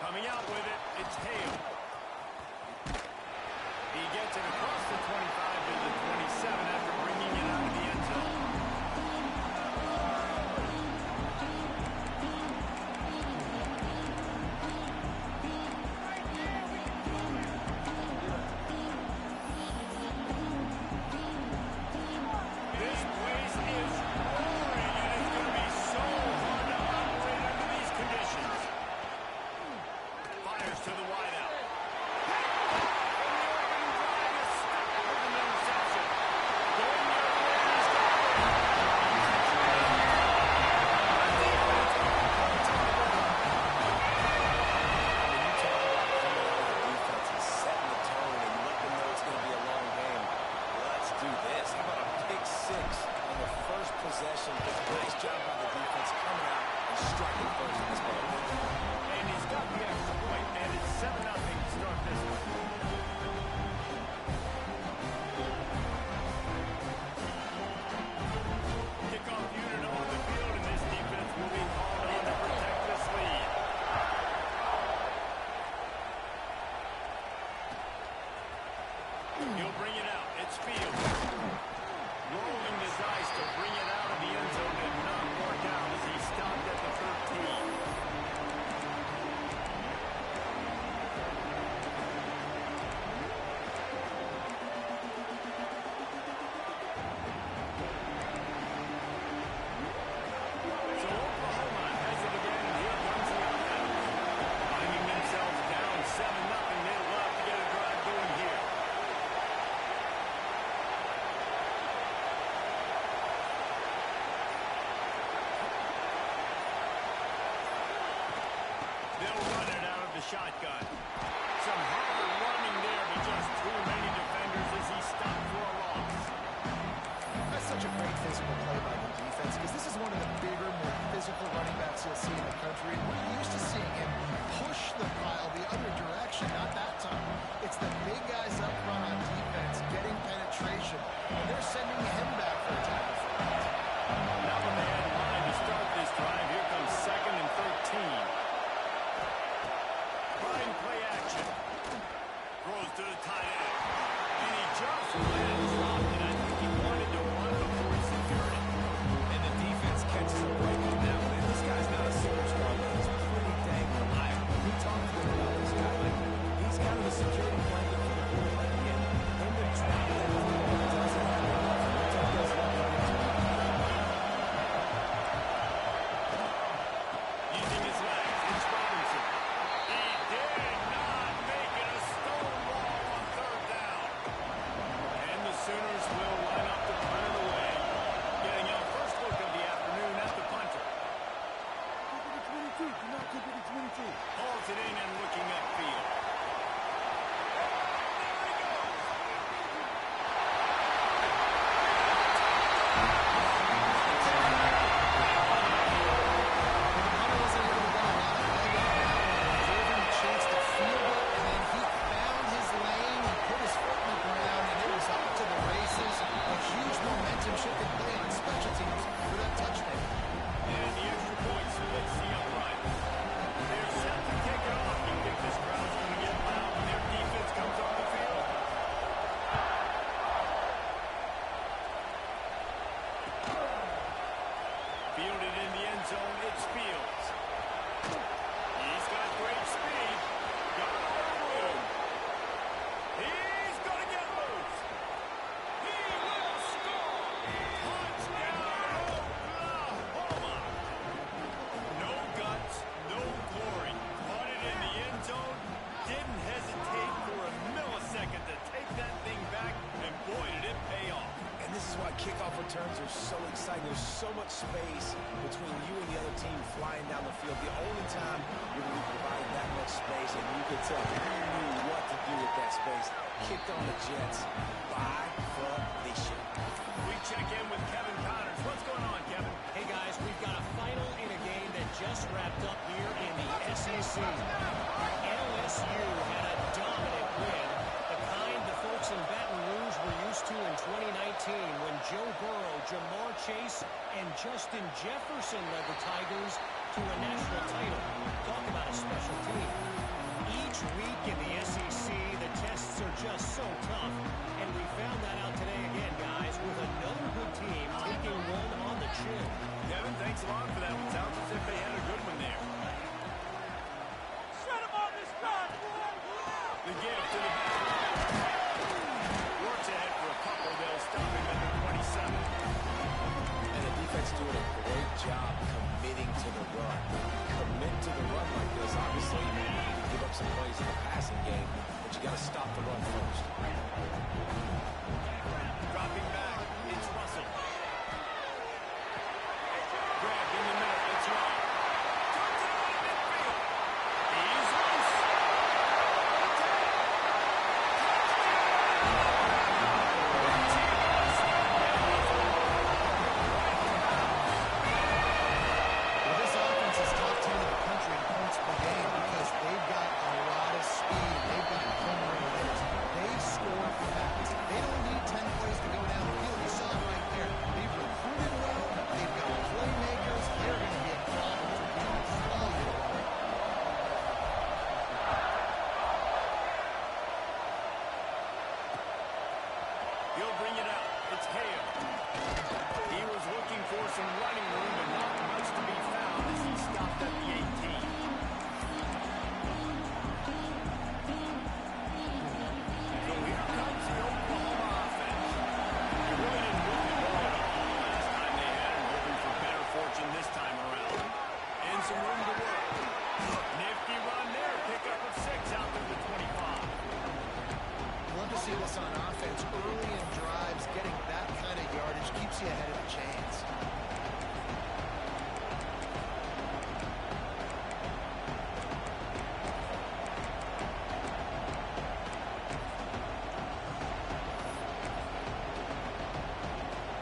Coming out with it, it's Hale. He gets it across the 25 to the 27 after bringing it out of the end zone. This place is roaring, and it's going to be so hard to operate under these conditions. Fires to the wideout. Possession. Nice job by the defense coming out and striking first in this ball. And he's got the extra point, and it's 7-0 to start this one. Kickoff unit on the field, and this defense will be called on to protect this lead. He'll bring it out. It's Fields. Rolling the dice to bring it out of the end zone did not work out as he stopped at the 13. So Oklahoma has it again, and here comes the offense. Finding themselves down 7-0, they'd love to get a drive going here. They'll run it out of the shotgun. Some hard running there, but just too many defenders as he stopped for a loss. That's such a great physical play by the defense because this is one of the bigger, more physical running backs you'll see in the country. We're used to seeing him push the pile the other direction, not that time. It's the big guys up front on defense getting penetration, and they're sending him back for a tackle for that. Now when they had line to start this drive, here comes 2nd and 13. Running play action. Throws to the tight end. And he just ran dropped it. I think he wanted to run before he secured it. And the defense catches a break on that one. And this guy's not a superstar, but he's pretty dang reliable. We talked to him about this guy. Like, he's kind of a security blanket for the quarterback. Again, him to drop that football doesn't happen often. Utah does not get into it. Using his legs, it's Robinson. He did not make it a stone wall on 3rd down. And the Sooners will line up to punt it away. Getting our first look of the afternoon at the punter. Hauls it in and looking upfield. Shifting play on special teams for that touchdown. And the extra point splits the upright. They're set to kick it off. You think this crowd's going to get loud when their defense comes on the field? Fielded in the end zone, it's Fields. He's got great speed. Got a lot of room. He's going to get loose. He will score. Touchdown, Oklahoma. No guts, no glory. Caught it in the end zone. Didn't hesitate for a millisecond to take that thing back, and boy, did it pay off. And this is why kickoff returns are so exciting. There's so much space between you and the other team flying down the field. The only time you're going to be providing that much space, and you can tell he knew what to do with that space. Kicked on the Jets by volition. We check in with Kevin Connors. What's going on, Kevin? Hey, guys, we've got a final in a game that just wrapped up here in the SEC. LSU had a dominant win, the kind the folks in Baton Rouge were used to in 2019 when Joe Burrow, Jamar Chase, and Justin Jefferson led the Tigers to a national title. Talk about a special team. Nifty run there. Pickup of 6 out to the 25. Love to see this on offense. Early in drives, getting that kind of yardage keeps you ahead of the chains.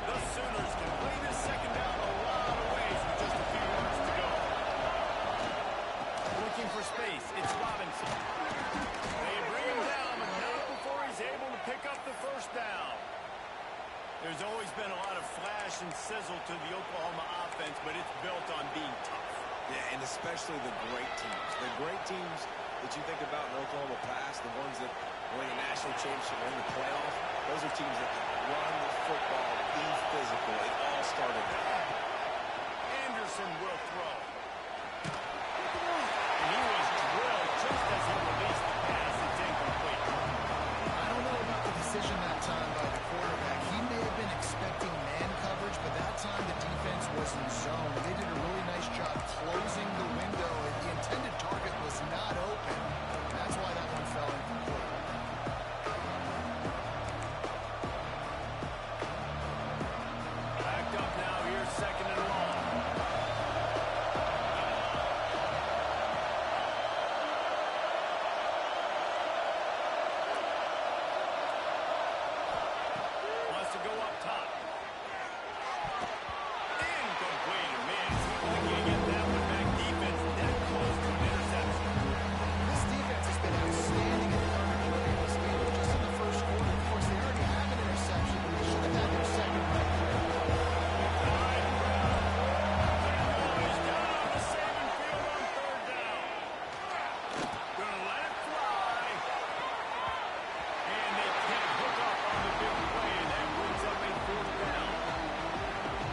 The Sooners can play this second down a lot of ways with just a few yards to go. Looking for space. It's Robinson. They bring him down, but not before he's able to pick up the first down. There's always been a lot of flash and sizzle to the Oklahoma offense, but it's built on being tough. Yeah, and especially the great teams. The great teams that you think about in Oklahoma past, the ones that win the national championship or in the playoffs, those are teams that can run the football, be physical. It all started there. Anderson will throw. And he was drilled just as he released the pass. It's incomplete. I don't know about the decision that time by the quarterback. He may have been expecting man coverage, but that time the defense was in zone. They did a really nice job closing the window. The intended target was not open. That's why that one fell incomplete. Backed up now. Here's second and long. Wants to go up top. Incomplete. Man, seems like you get that one back. Defense that close to an interception. This defense has been outstanding in coverage early in this game. Just in the first quarter, of course, they already have an interception. They should have had their second right there. He's down on the saving field on third down. Gonna let it fly. And they can't hook up on the big play, and that brings up a fourth down.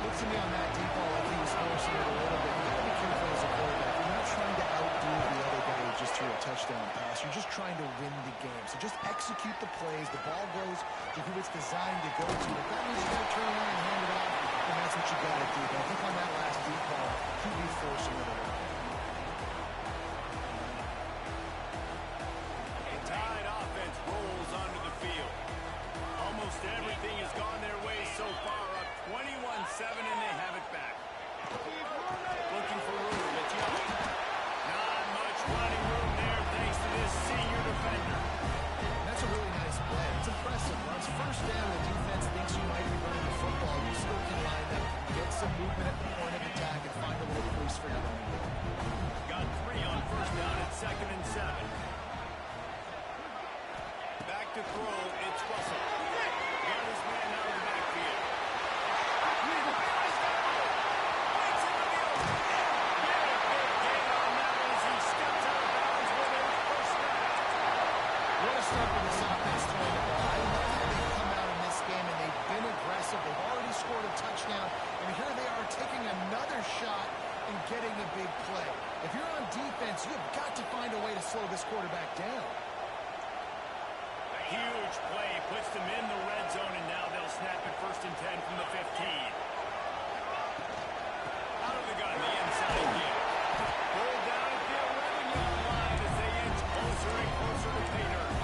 Looks to me on that deep ball like he was forcing it a little bit. You gotta be careful as a quarterback. You're not trying to outdo the other guy who just threw a touchdown pass. You're just trying to win the game. So just execute the plays. The ball goes to who it's designed to go to. If that means you gotta turn around and hand it off, then that's what you gotta do. But I think on that last deep ball, he'd be forcing it a little bit. A tied offense rolls onto the field. Almost everything has gone their way so far, up 21-7, and they have it back. Looking for room. It's Young. Not much running room there thanks to this senior defender. That's a really nice play. It's impressive. Once first down, the defense thinks you might be running the football. You still can line up, get some movement at the point of attack, and find a little place for your running back. Got 3 on first down at 2nd and 7. Back to throw. It's Russell. Got his man out of the backfield. Waits in the field. Get a big gain on that as he steps out of bounds with a first down. What a start for this offense throwing the ball. I love that they've come out in this game and they've been aggressive. They've already scored a touchdown, and here they are taking another shot and getting a big play. If you're on defense, you've got to find a way to slow this quarterback down. A huge play puts them in the red zone, and now they'll snap it 1st and 10 from the 15. Out of the gun, the inside give. Pull down at the 11-yard line as they inch closer and closer to pay dirt.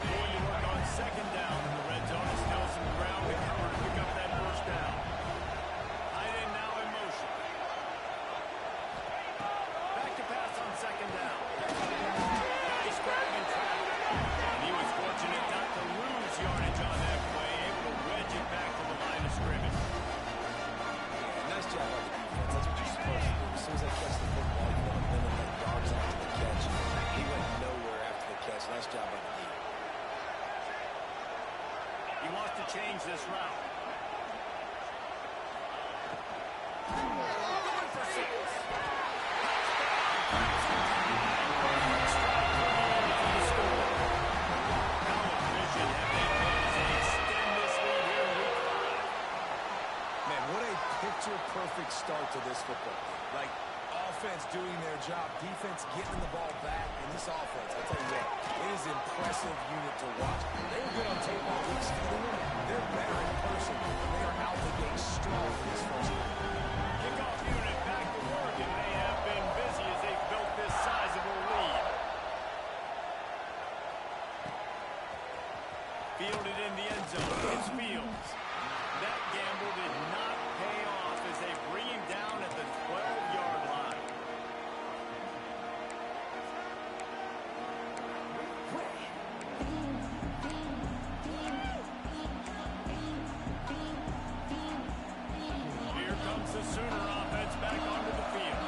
Going to work on 2nd down in the red zone as Nelson Brown to cover to pick up that first down. Tight end now in motion. Back to pass on 2nd down. Nice grab and trap. And he was fortunate not to lose yardage on that play, able to wedge it back to the line of scrimmage. Nice job on the defense. That's what you're supposed to do. As soon as they catch the football, you want to limit that yards after the catch. He went nowhere after the catch. Nice job on the defense. He wants to change this route. Going for 6. How efficient have they been as they extend this lead here in week 5? Man, what a picture-perfect start to this football game. Like, offense doing their job. Defense getting the ball back. And this offense, I tell you what, it is an impressive unit to watch. They were good on tape all week, stealing them. They're better in person. They are out the gate strong in this first game. Kickoff unit back to work, and they have been busy as they've built this sizable lead. Fielded in the end zone. It's Fields. That gamble did not pay off as they bring him down at the 12-yard line. Here comes the Sooner offense back onto the field.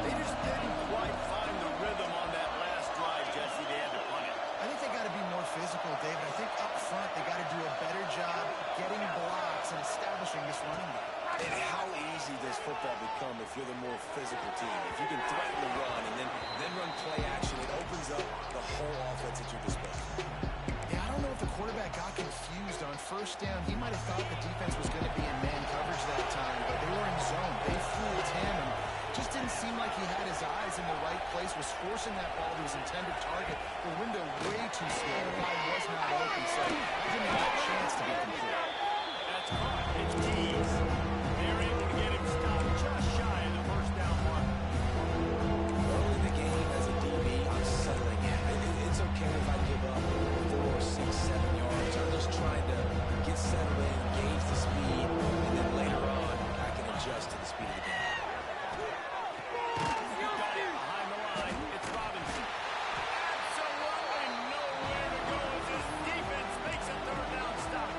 They just didn't quite find the rhythm on that last drive, Jesse. They had to punt it. I think they got to be more physical, David. I think up front they got to do a better job getting blocks and establishing this running game. And how easy does football become if you're the more physical team? If you can threaten the run and then run play action, it opens up the whole offense at your disposal. Yeah, I don't know if the quarterback got confused on first down. He might have thought the defense was going to be in man coverage that time, but they were in zone. They fooled him and just didn't seem like he had his eyes in the right place, was forcing that ball to his intended target. The window way too small. The guy was not open, so he didn't have a chance to be complete. That's caught. It's Keys. They're able to get him stopped just shy of the first down mark. Early in the game as a DB, I'm settling in. It's okay if I give up 4, 6, 7 yards. I'm just trying to get settled in, gauge the speed, and then later on, I can adjust to the speed of the game. Got it behind the line. It's Robinson. Absolutely nowhere to go as his defense makes a third down stop.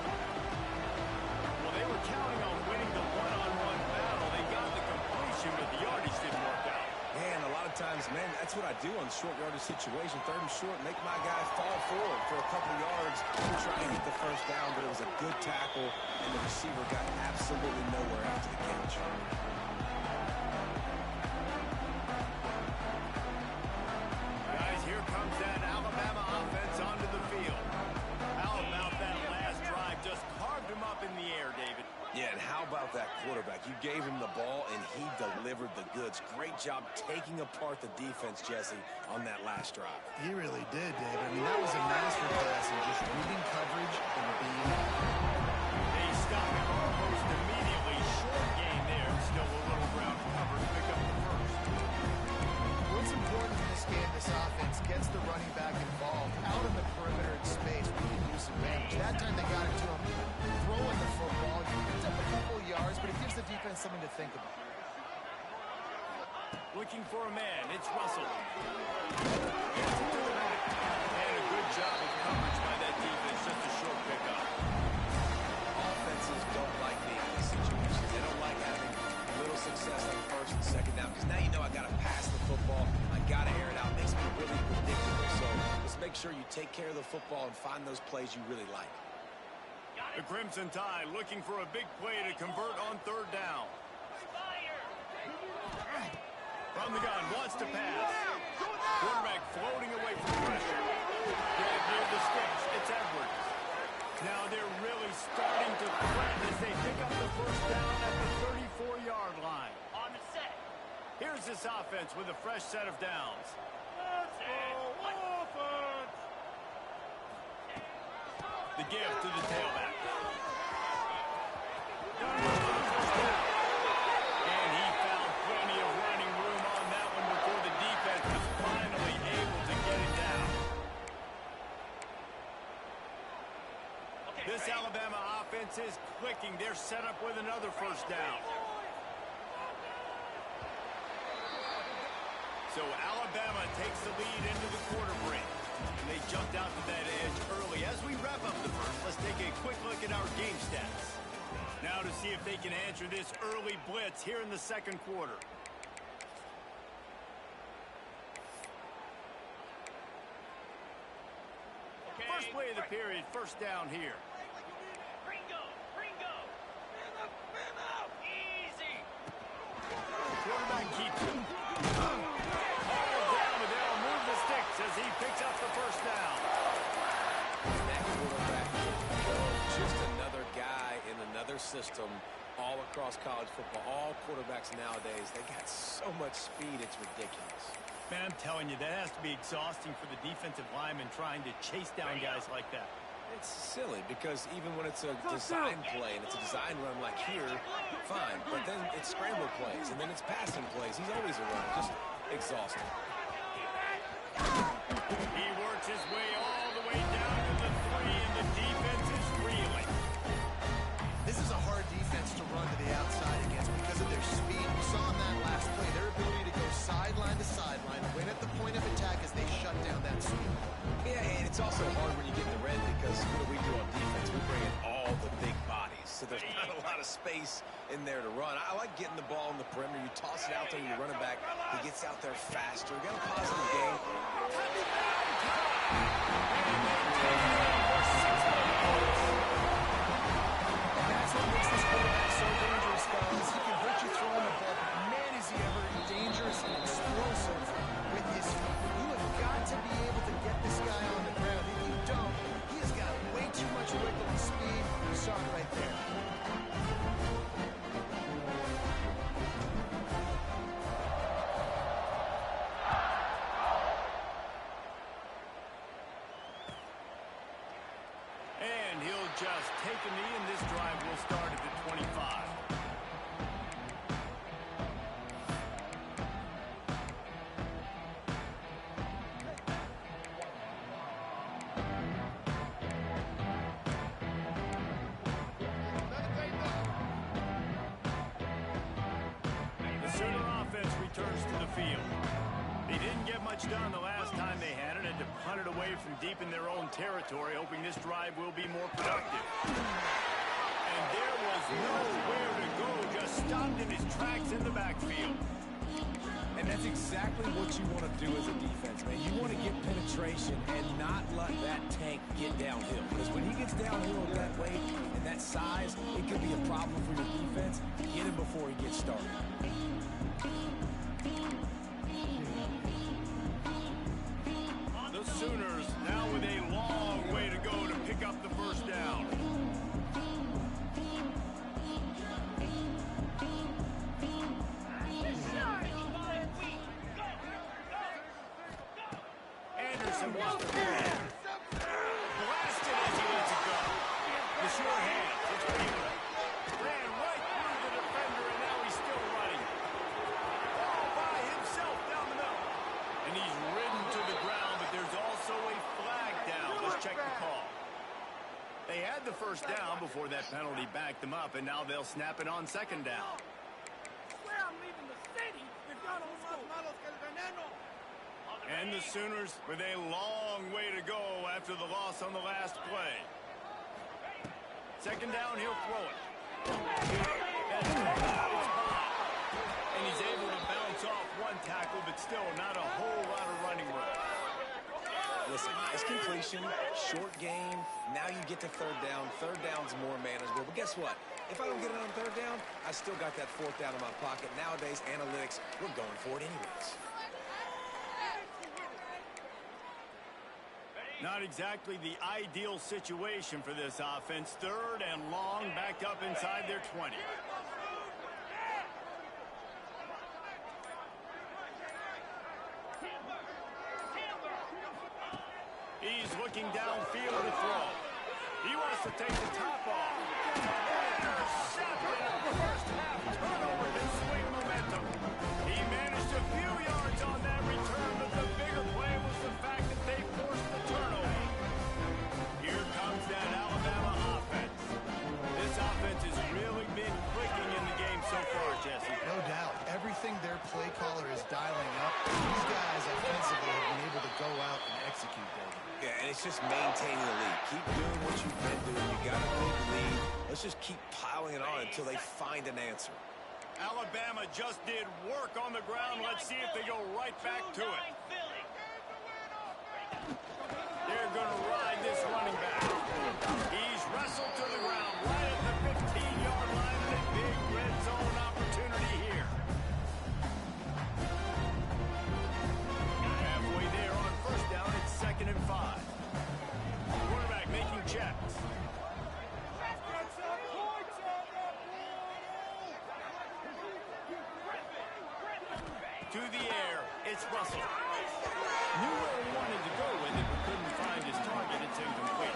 Well, they were counting on winning the one-on-one battle. They got the completion, but the yardage didn't work out. Man, a lot of times, man, that's what I do on short yardage situation. Third and short, make my guy fall forward for a couple of yards, try to get the first down, but it was a good tackle, and the receiver got absolutely nowhere after the catch. Guys, here comes that Alabama offense onto the field. How about that last drive? Just carved him up in the air, David. Yeah, and how about that quarterback? You gave him the ball, and he delivered the goods. Great job taking apart the defense, Jesse, on that last drive. He really did, David. I mean, that was a masterclass in just reading coverage and being... They stop him almost immediately. Short game there. Still a little ground cover to pick up the first. What's important in this game, this offense gets the running back involved out in the perimeter in space where you can do some damage. That time they got it to him throwing the football. He picked up a couple of yards, but it gives the defense something to think about. Looking for a man. It's Russell. Gets it to the back. And a good job of coverage by that defense. Just a short pickup. Offenses don't like being in these situations. They don't like having little success on first and second down, because now you know I got to pass the football. I got to air it out. It makes me really predictable. So let's make sure you take care of the football and find those plays you really like. The Crimson Tide looking for a big play to convert on third down. From the gun, wants to pass. Quarterback floating away from pressure. Grab near the sticks. It's Edwards. Now they're really starting to threaten as they pick up the first down at the 34-yard line. On the set. Here's this offense with a fresh set of downs. Let's go, offense! The give to the tailback. And he found plenty of running room on that one before the defense was finally able to get it down. This Alabama offense is clicking. They're set up with another first down. So Alabama takes the lead into the quarter break. And they jumped out to that edge early. As we wrap up the first, let's take a quick look at our game stats. Now to see if they can answer this early blitz here in the second quarter. First play of the period, first down here. Quarterback keeps it. Down, but they'll move the sticks as he picks up the first down. That quarterback, just another guy in another system all across college football. All quarterbacks nowadays, they got so much speed, it's ridiculous. Man, I'm telling you, that has to be exhausting for the defensive lineman trying to chase down guys like that. It's silly because even when it's a design play and it's a design run like here, fine. But then it's scramble plays and then it's passing plays. He's always a runner. Just exhausting. He works his way all the way down to the 3, and the defense is reeling. This is a hard defense to run to the outside against because of their speed. We saw in that last play their ability to go sideline to sideline, win at the point of attack as they shut down that speed. Yeah, and it's also hard when you get in the red because what do we do on defense? We bring in all the big bodies, so there's not a lot of space in there to run. I like getting the ball in the perimeter. You toss it out there, you run it back. He gets out there faster. We got a positive game. That's what makes this quarterback so dangerous, guys. He can hurt you throwing the ball, but man, is he ever dangerous and explosive with his feet. You have got to be able to get this guy on the ground. If you don't, he has got way too much wiggle and speed. You saw it right there. And he'll just take a knee, and this drive will start at the 25. The Sooner offense returns to the field. They didn't get much done the last time they had it, and to punt it away from deep in their own territory, hoping this drive will be more productive. And there was nowhere to go, just stopped in his tracks in the backfield. And that's exactly what you want to do as a defense, man. You want to get penetration and not let that tank get downhill. Because when he gets downhill with that weight and that size, it could be a problem for your defense. Get him before he gets started. The Sooners now with a long way to go to pick up the first down. Anderson wants to blasted as he lets it go. The sure hands. It's Wheeler. Ran right through the defender, and now he's still running. All by himself down the middle. And he's ridden to the ground, but there's also a flag down. Let's check the call. They had the first down before that penalty backed them up, and now they'll snap it on second down. And the Sooners with a long way to go after the loss on the last play. Second down, he'll throw it. And he's able to bounce off one tackle, but still not a whole lot of running room. Listen, nice completion, short game. Now you get to third down. Third down's more manageable. But guess what? If I don't get it on third down, I still got that fourth down in my pocket. Nowadays, analytics, we're going for it anyways. Not exactly the ideal situation for this offense. Third and long, backed up inside their 20. He's looking downfield to throw. He wants to take the top off. Intercepted. First half turnover to swing momentum. He managed a few yards on that return, but the bigger play was the fact that they forced the turnover. Here comes that Alabama offense. This offense has really been clicking in the game so far, Jesse. No doubt. Everything their play caller is dialing up, these guys offensively have been able to go out and execute that. Yeah, and it's just maintaining the lead. Keep doing what you've been doing. You got a big lead. Let's just keep piling it on until they find an answer. Alabama just did work on the ground. Let's see if they go right back to it. They're going to ride this running back. He's wrestled to the ground right at the 15-yard line. And a big red zone opportunity here. Halfway there on first down. It's 2nd and 5. Quarterback making checks. to the air. It's Russell. Knew where he wanted to go with it, but couldn't find his target. It's incomplete.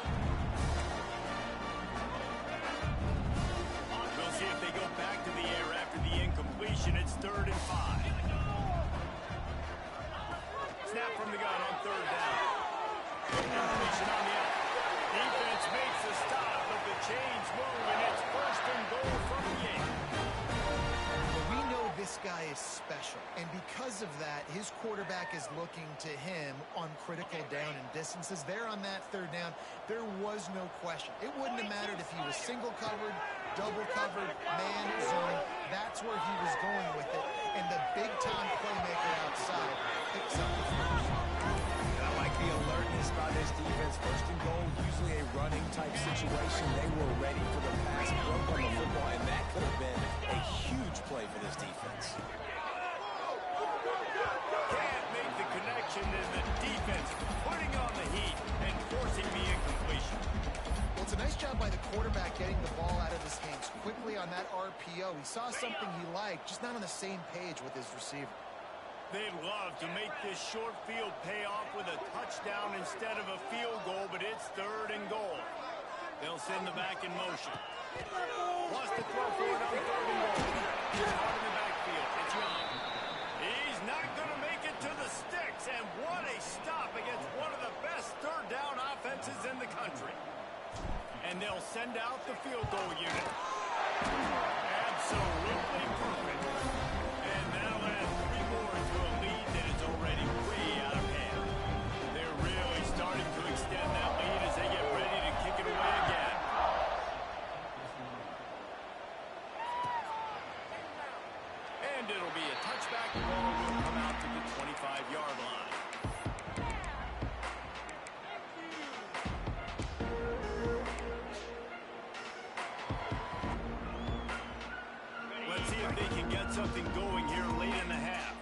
We'll see if they go back to the air after the incompletion. It's 3rd and 5. Snap from the gun on 3rd down. Incompletion on the out. Defense makes a stop, but the chains move, and it's 1st and goal from the 8. We know this guy is special, and because of that, his quarterback is looking to him on critical down and distances. There on that 3rd down, there was no question. It wouldn't have mattered if he was single covered, double covered, man, zone. That's where he was going with it, and the big-time playmaker outside picks up the first. I like the alertness by this defense. 1st and goal, usually a running type situation. They were ready for the pass, broke on the football, and that could have been a huge play for this defense. Can't make the connection, and the defense putting on the heat and forcing the incompletion. Well, it's a nice job by the quarterback getting the ball out of his hands quickly on that RPO. He saw something he liked, just not on the same page with his receiver. They'd love to make this short field pay off with a touchdown instead of a field goal, but it's 3rd and goal. They'll send the back in motion. Wants to throw for it on 3rd and goal. He's hard in the backfield. It's Young. He's not going to make it to the sticks, and what a stop against one of the best 3rd down offenses in the country. And they'll send out the field goal unit. Absolutely perfect. And that'll add 3 more to a lead that is already way out of hand. They're really starting to extend that lead as they get ready to kick it away again. And it'll be a touchback. The ball will come out to the 25-yard line. Let's see if they can get something going here late in the half.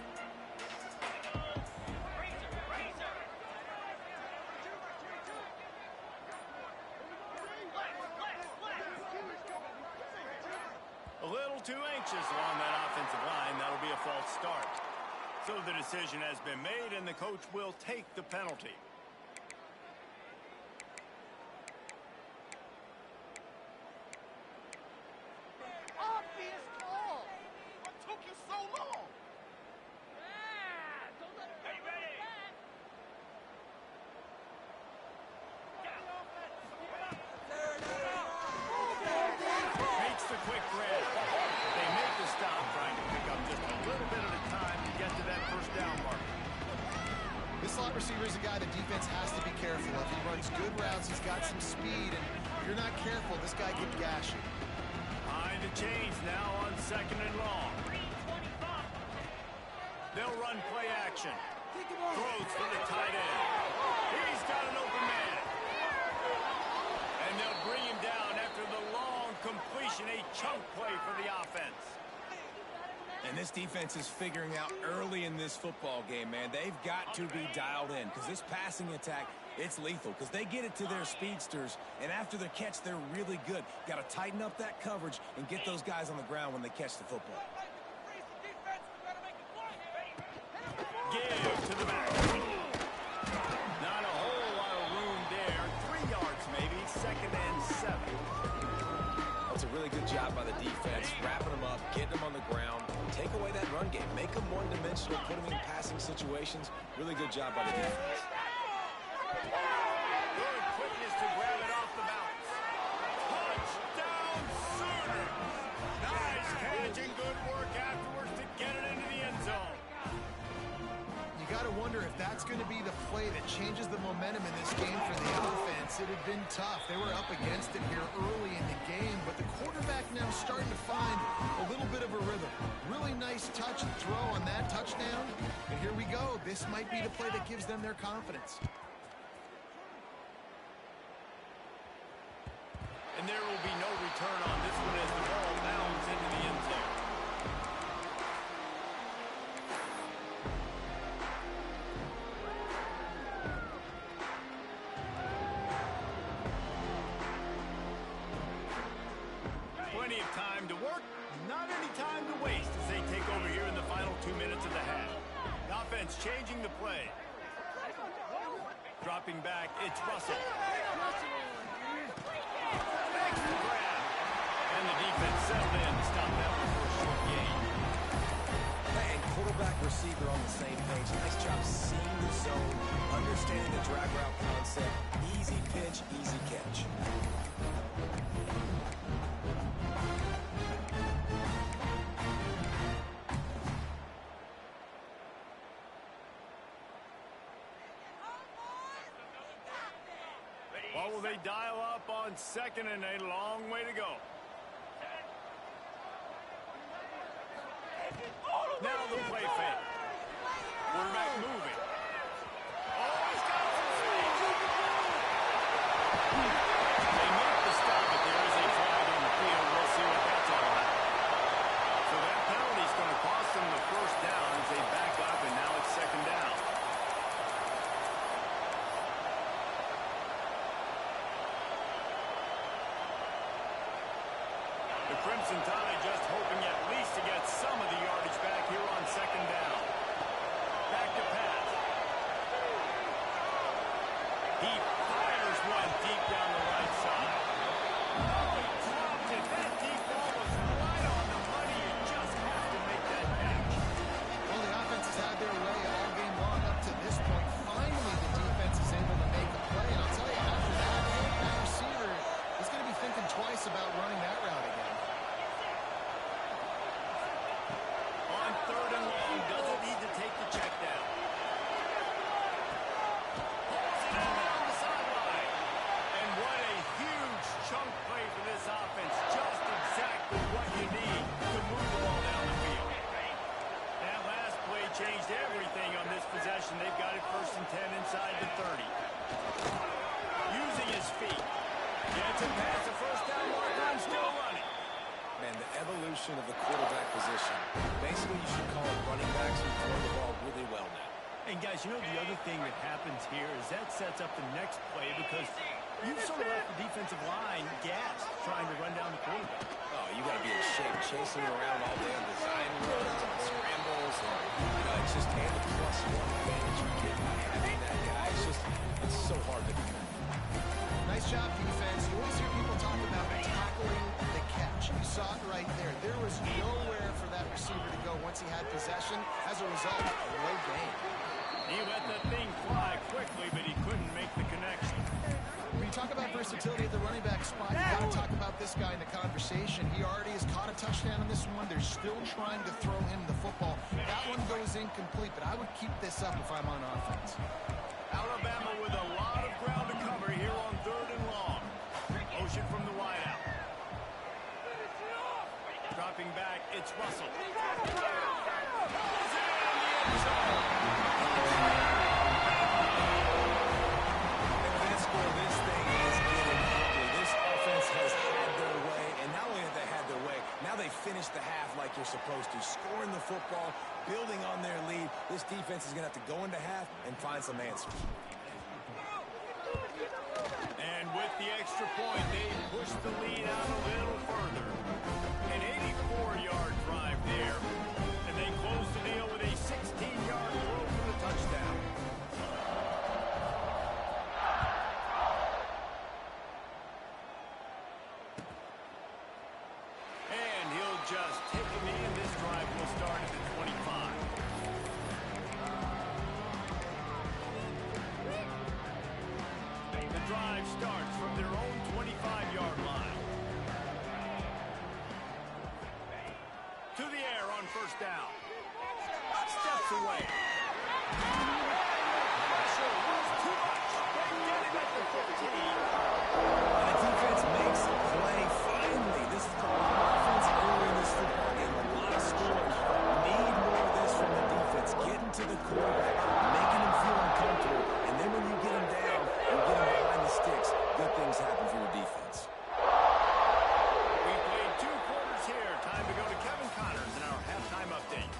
A little too anxious along that offensive line. That'll be a false start. So the decision has been made, and the coach will take the penalty. Obvious call. What took you so long? Don't let it get ready. Makes the quick grab. They make the stop, trying to pick up just a little bit at a time to get to that 1st down mark. This slot receiver is a guy the defense has to be careful of. He runs good routes. He's got some speed, and if you're not careful, this guy can gash you. Behind the chains now on 2nd and long. They'll run play action. Throws for the tight end. He's got an open man. And they'll bring him down after the long completion, a chunk play for the offense. And this defense is figuring out early in this football game, man. They've got to be dialed in because this passing attack, it's lethal because they get it to their speedsters, and after the catch, they're really good. Got to tighten up that coverage and get those guys on the ground when they catch the football. Give to the back. Not a whole lot of room there. 3 yards maybe, 2nd and 7. That's a really good job by the defense, wrapping them up, getting them on the ground, take away that run game, make them one-dimensional, put them in passing situations. Really good job by the defense. Good quickness to grab it off the bounce. Touchdown Sooners! Nice catch and good work afterwards to get it into the end zone. You got to wonder if that's going to be the play that changes the momentum in this game for the offense. It had been tough. They were up against it here early in the game, but the quarterback now starting to find a little bit of a rhythm. Really nice touch and throw on that touchdown. And here we go. This might be the play that gives them their confidence. And there will be no return on this one as the ball bounds into the end zone. Plenty of time time to work, not any time to waste as they take over here in the final 2 minutes of the half. The offense changing the play. Dropping back, it's Russell. Makes the grab. And the defense settled in to stop that one for a short gain. And quarterback, receiver on the same page. Nice job seeing the zone, understanding the drag route concept. Easy pitch, easy catch. What will they dial up on second and a long way to go? Now the play fake. Quarterback moving. Oh, he's got some space. They make the stop, but there is a flag on the field. We'll see what that's all about. So that penalty is going to cost them the first down as they back up, and now it's second down. The Crimson Tide just hoping at least to get some of the yardage back here on second down. Back to pass. He fires one deep down the right side. Oh, he dropped it. That deep ball was right on the money. You just have to make that catch. Well, the offense has had their way all game long up to this point. Finally, the defense is able to make a play. And I'll tell you, after that receiver is going to be thinking twice about running that route again. On third and long, doesn't need to take the check down. Pulls it in down the sideline. And what a huge chunk play for this offense. Just exactly what you need to move the ball down the field. That last play changed everything on this possession. They've got it first and 10 inside the 30. Using his feet. Gets it past the first down marker and still running. Man, the evolution of the quarterback position. Basically, you should call it running backs who throw the ball really well now. And guys, you know the other thing that happens here is that sets up the next play because you've sort of left the defensive line gassed trying to run down the quarterback. Oh, you got to be in shape, chasing around all day on design runs and scrambles, and it's just and the +1 advantage you get by having that guy. It's so hard to do. Nice job, defense. You always hear people talk about tackling the catch. You saw it right there. There was nowhere for that receiver to go once he had possession. As a result, no gain. He let that thing fly quickly, but he couldn't make the connection. When you talk about versatility at the running back spot, you got to talk about this guy in the conversation. He already has caught a touchdown on this one. They're still trying to throw him the football. That one goes incomplete, but I would keep this up if I'm on offense. Alabama with a lot of ground to cover here on third and long. Motion from the wideout. Dropping back, it's Russell. Pulls it in the end zone. This thing is getting ugly. This offense has had their way, and not only have they had their way, now they finish the half like you're supposed to, scoring the football, building on their lead. This defense is going to have to go into half and find some answers. And with the extra point, they push the lead out a little further. An 84-yard drive there, and they close the deal with a 16-yard throw for the touchdown. And he'll just take a knee, and this drive will start at the 25. The drive starts from their own 25-yard line. To the air on first down. Steps away. Pressure was too much. They get him at the 15. And the defense makes a play finally. This is a lot of offense early in this football game. A lot of scores. Need more of this from the defense. Getting to the quarterback, making him feel uncomfortable. And then when you get him down, you get him behind the sticks, good things happen for your defense. We played 2 quarters here. Time to go to Kevin Connors in our halftime update.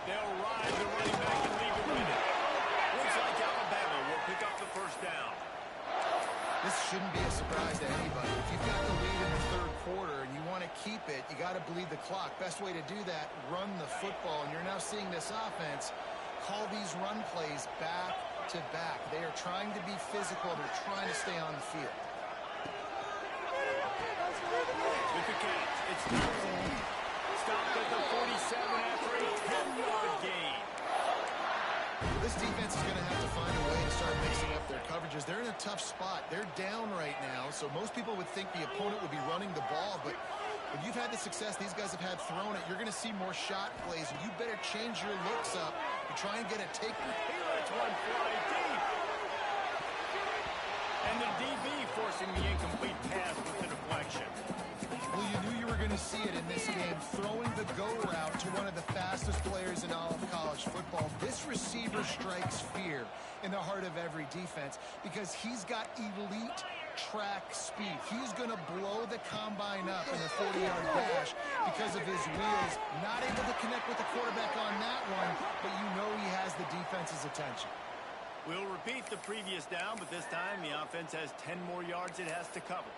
They'll ride the running back and leave it with it. Looks like Alabama will pick up the first down. This shouldn't be a surprise to anybody. If you've got the lead in the third quarter and you want to keep it, you got to bleed the clock. Best way to do that, run the football. And you're now seeing this offense call these run plays back to back. They are trying to be physical. They're trying to stay on the field. With the catch, it's Thompson. Stopped at the 47 after a 10-yard gain. This defense is going to have to find a way to start mixing up their coverages. They're in a tough spot. They're down right now, so most people would think the opponent would be running the ball, but when you've had the success these guys have had throwing it, you're going to see more shot plays, and you better change your looks up to try and get a take. He lets one fly deep. And the DB forcing the incomplete pass with the deflection. Well, you knew you were going to see it in this game, throwing the go route to one of the fastest players in all of college football. This receiver strikes fear in the heart of every defense because he's got elite track speed. He's going to blow the combine up in a 40-yard dash because of his wheels. Not able to connect with the quarterback on that one, but you know he has the defense's attention. We'll repeat the previous down, but this time the offense has 10 more yards it has to cover.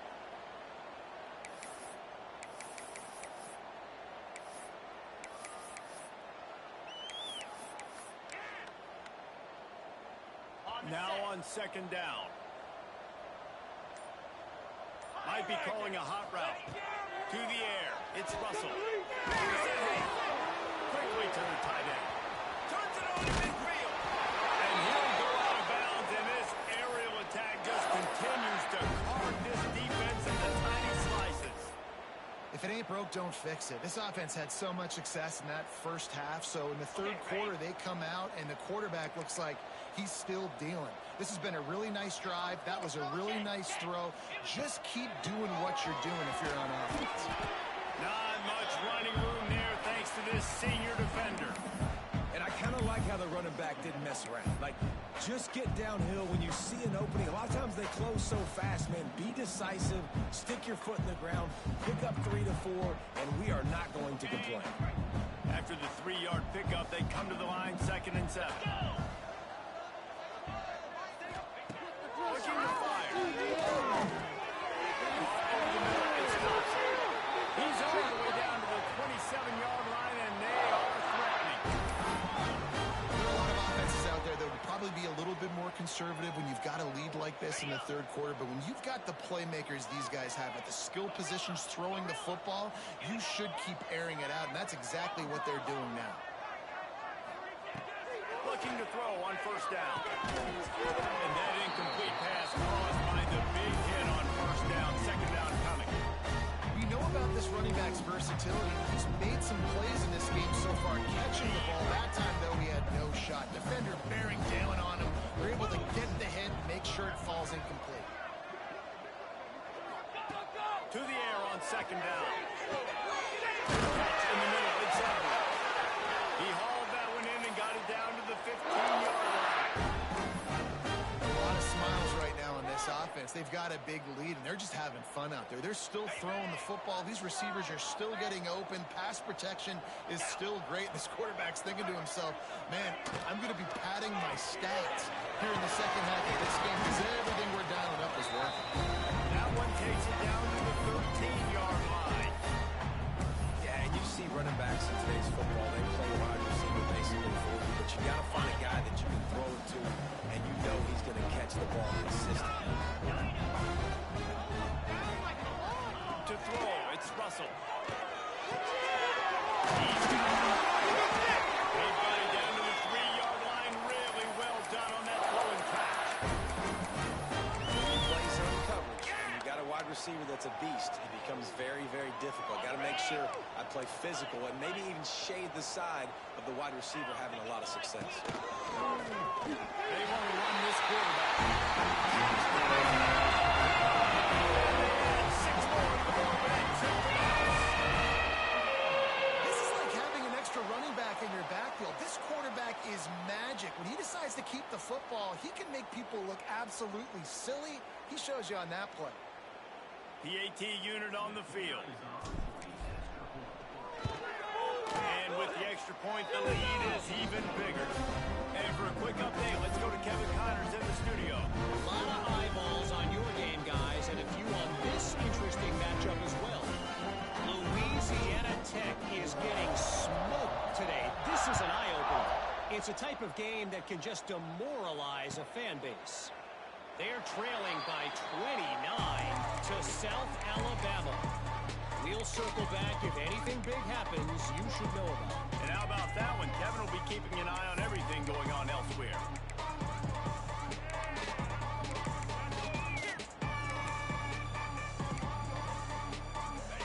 Now on second down. Might be calling a hot route. To the air. It's Russell. Quickly to the tight end. Turns it over to midfield. And he'll go out of bounds, and this aerial attack just continues to carve this defense into tiny slices. If it ain't broke, don't fix it. This offense had so much success in that first half, so in the third quarter they come out and the quarterback looks like he's still dealing. This has been a really nice drive. That was a really nice throw. Just keep doing what you're doing if you're on offense. Not much running room there thanks to this senior defender. And I kind of like how the running back didn't mess around. Like, just get downhill when you see an opening. A lot of times they close so fast, man. Be decisive, stick your foot in the ground, pick up 3 to 4, and we are not going to complain. After the 3-yard pickup, they come to the line, 2nd and 7. Looking to fire. Over the middle, it's Thompson. He's all the way down to the 27-yard line, and they are threatening. There are a lot of offenses out there that would probably be a little bit more conservative when you've got a lead like this in the third quarter, but when you've got the playmakers these guys have at the skill positions throwing the football, you should keep airing it out, and that's exactly what they're doing now. Looking to throw on first down. And that incomplete pass caused by the big hit on first down, 2nd down coming. We know about this running back's versatility. He's made some plays in this game so far, catching the ball. That time, though, he had no shot. Defender bearing down on him. We're able to get the hit and make sure it falls incomplete. To the air on 2nd down. Catch in the middle. It's Edwards. He hauled that one in and got it down to the 15-yard line. A lot of smiles right now on this offense. They've got a big lead, and they're just having fun out there. They're still throwing the football. These receivers are still getting open. Pass protection is still great. This quarterback's thinking to himself, man, I'm going to be padding my stats here in the second half of this game because everything we're dialing up is working. That one takes it down to the 13-yard line. Yeah, and you see running backs in today's football, they play wide receiver basically for you, but you got to find a guy that you can throw it to, and you know he's going to catch the ball consistently. To throw, it's Russell. They've got it down to the 3-yard line. Really well done on that throw and catch. When you play zone coverage and you got a wide receiver that's a beast, it becomes very, very difficult. Got to make sure I play physical and maybe even shade the side of the wide receiver having a lot of success. They want to run this quarterback. This is like having an extra running back in your backfield. This quarterback is magic. When he decides to keep the football, he can make people look absolutely silly. He shows you on that play. PAT unit on the field. And with the extra extra point, the lead is even bigger. And for a quick update, let's go to Kevin Connors in the studio. A lot of eyeballs on your game, guys, and a few on this interesting matchup as well. Louisiana Tech is getting smoked today. This is an eye-opener. It's a type of game that can just demoralize a fan base. They're trailing by 29 to South Alabama. We'll circle back. If anything big happens, you should know about it. And how about that one? Kevin will be keeping an eye on everything going on elsewhere.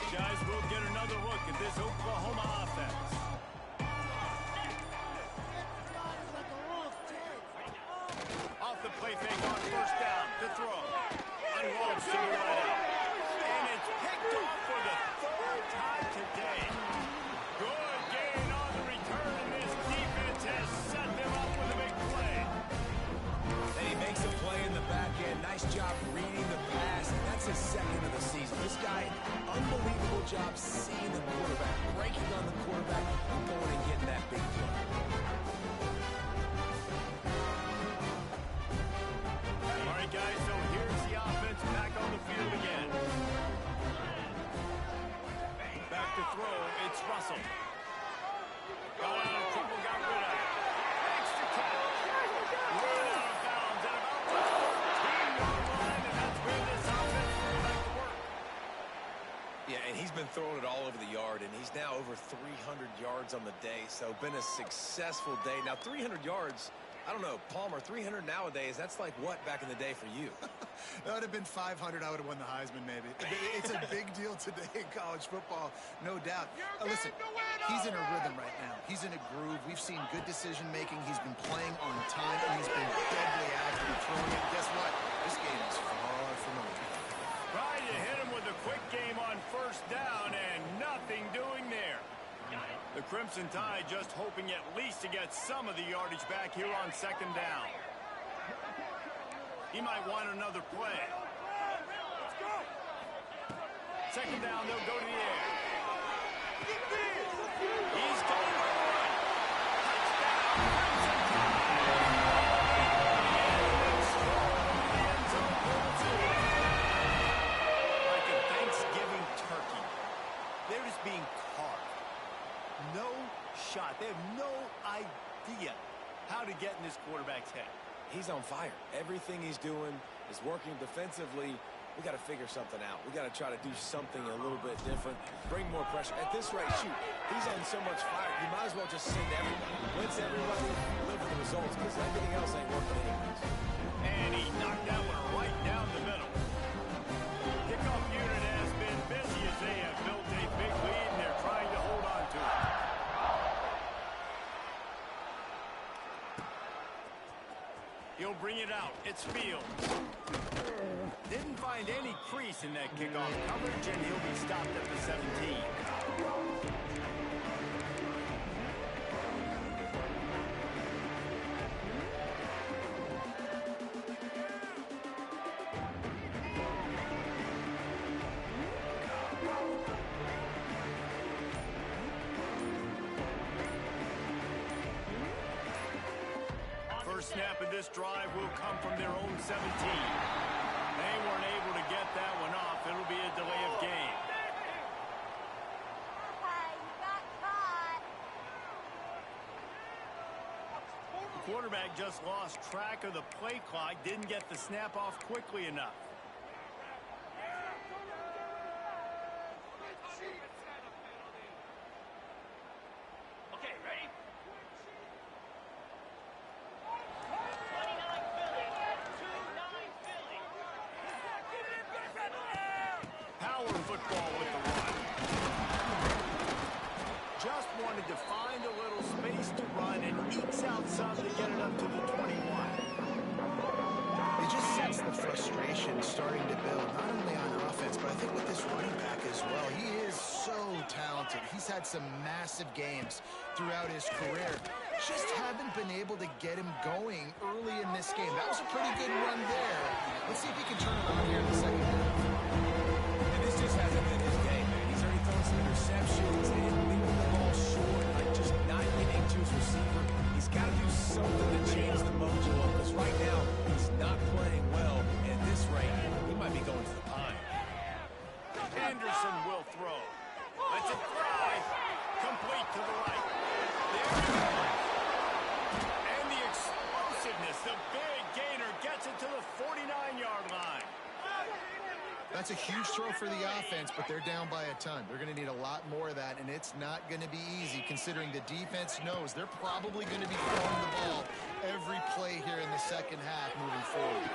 Guys, we'll get another look at this Oklahoma offense. Off the play fake on first down to throw. Unrolls to the right out. And it's picked off for the third time today. Good gain on the return, and this defense has set them up with a big play. And he makes a play in the back end. Nice job reading the pass. That's his second of the season. This guy, unbelievable job seeing the quarterback, breaking on the quarterback, and going and getting that big play. All right, guys, so here's the offense back on the field again. Back to throw, it's Russell. Got out of trouble, got rid of it. Extra tackle. Run out of bounds at about the 14-yard line, and that's where this offense will back to work. Yeah, and he's been throwing it all over the yard, and he's now over 300 yards on the day, so been a successful day. Now, 300 yards, I don't know, Palmer, 300 nowadays, that's like what back in the day for you? That would have been 500. I would have won the Heisman, maybe. It's a big deal today in college football, no doubt. Listen, he's in a rhythm right now. He's in a groove. We've seen good decision-making. He's been playing on time, and he's been deadly accurate throwing it. Guess what? This game is far from over. Trying to hit him with a quick game on first down, and nothing doing there. The Crimson Tide just hoping at least to get some of the yardage back here on second down. He might want another play. Second down, they'll go to the air. He's going for a run. Touchdown, Crimson Tide! And it's thrown into the end zone for the score. Like a Thanksgiving turkey. They're just being carved. No shot. They have no idea how to get in this quarterback's head. He's on fire. Everything he's doing is working defensively. We got to figure something out. We got to try to do something a little bit different, bring more pressure. At this rate, shoot, he's on so much fire, you might as well just send everybody. Blitz everybody, live with the results, because everything else ain't working anyways. And he knocked that one right down the middle. Kickoff unit has been busy as they have built a big lead, and they're trying to hold on to it. He'll bring it out. It's Fields. Didn't find any crease in that kickoff coverage, and he'll be stopped at the 17. First snap of this drive will come from their own 17. They weren't able to get that one off. It'll be a delay of game. The quarterback just lost track of the play clock, didn't get the snap off quickly enough. Okay, ready? Power football with the run. Just wanted to find a little space to run and ekes out some to get it up to the 21. It just sets the frustration starting to build, not only on offense, but I think with this running back as well. He is so talented. He's had some massive games throughout his career. Just haven't been able to get him going early in this game. That was a pretty good run there. Let's see if he can turn it on here in the second half. And this just hasn't been his game, man. He's already thrown some interceptions and leaving the ball short, like just not That's a huge throw for the offense, but they're down by a ton. They're going to need a lot more of that, and it's not going to be easy considering the defense knows they're probably going to be throwing the ball every play here in the second half moving forward.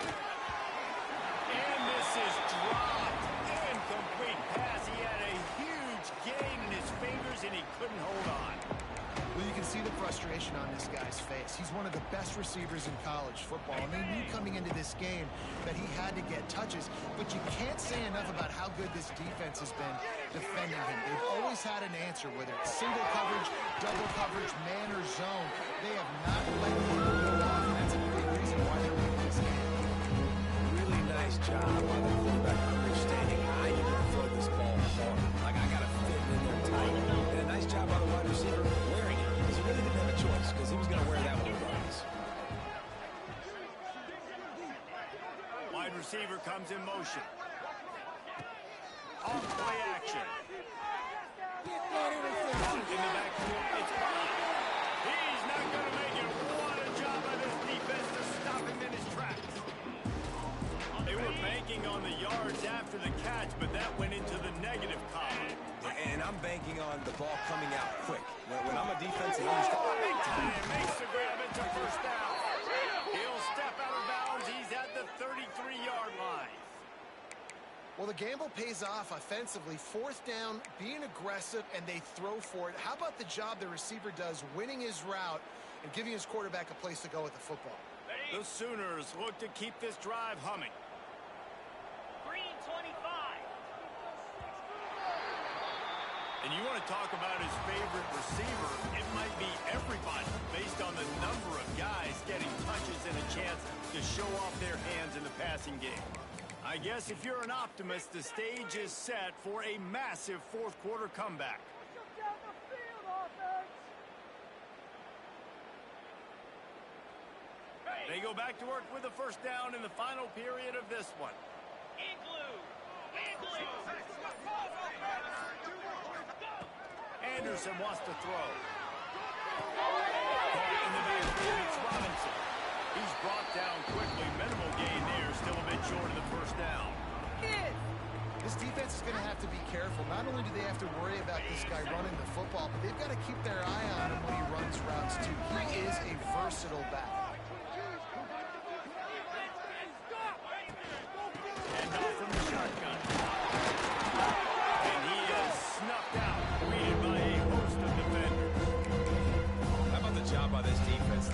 And this is dropped. Incomplete pass. He had a huge gain in his fingers, and he couldn't hold on. Well, you can see the frustration on this guy's face. He's one of the best receivers in college football, and they knew coming into this game that he had to get touches, but you can't say enough about how good this defense has been defending him. They've always had an answer, whether it's single coverage, double coverage, man or zone. They have not let him go off, and that's a big reason why they're winning this game. Really nice job by the quarterback understanding I need to throw this ball hard. Like, I got to fit it in there tight. And a nice job by the wide receiver wearing it. Because he really didn't have a choice, because he was going to wear that one regardless. Wide receiver comes in motion. Off play action. In the backfield, it's blocked. He's not going to make it. What a job by this defense to stop him in his tracks. They were banking on the yards after the catch, but that went into the negative column. And I'm banking on the ball coming out quick. When I'm a defensive understand, Big time. Makes the grab into first down. He'll step out of bounds. He's at the 33-yard line. Well, the gamble pays off offensively. Fourth down, being aggressive, and they throw for it. How about the job the receiver does winning his route and giving his quarterback a place to go with the football? The Sooners look to keep this drive humming. Green 25. And you want to talk about his favorite receiver, it might be everybody based on the number of guys getting touches and a chance to show off their hands in the passing game. I guess if you're an optimist, the stage is set for a massive fourth quarter comeback. They go back to work with the first down in the final period of this one. Anderson wants to throw. Caught in the backfield, it's Robinson. He's brought down quickly. Minimal gain there, still a bit short of the first down. This defense is going to have to be careful. Not only do they have to worry about this guy running the football, but they've got to keep their eye on him when he runs routes too. He is a versatile back. And off from the shotgun. And he is snuffed out, greeted by a host of defenders. how about the job by this defense?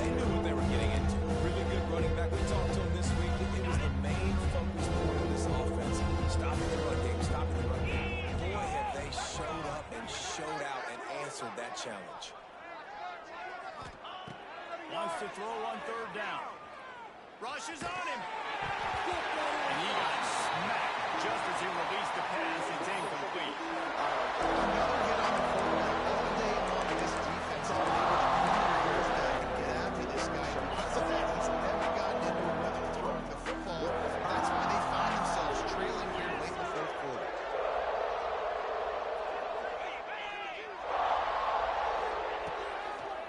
They knew what they were getting into. Really good running back. We talked to him this week. It was the main focus point of this offense. Stopping the run game, stopping the run game. Boy, have they showed up and showed out and answered that challenge. Wants to throw on third down. Rushes on him. And he got smacked just as he released the pass. It's incomplete. Another hit on the quarterback. All day long, this defense has been able to cover years back and get after this guy. Because of that, he's never gotten into a rhythm throwing the football. That's why they find themselves trailing here late in the fourth quarter.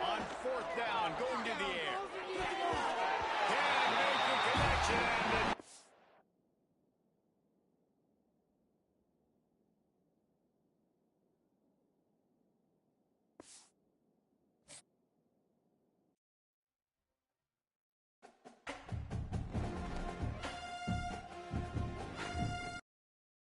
On fourth down, going to the air. Can make the connection, and the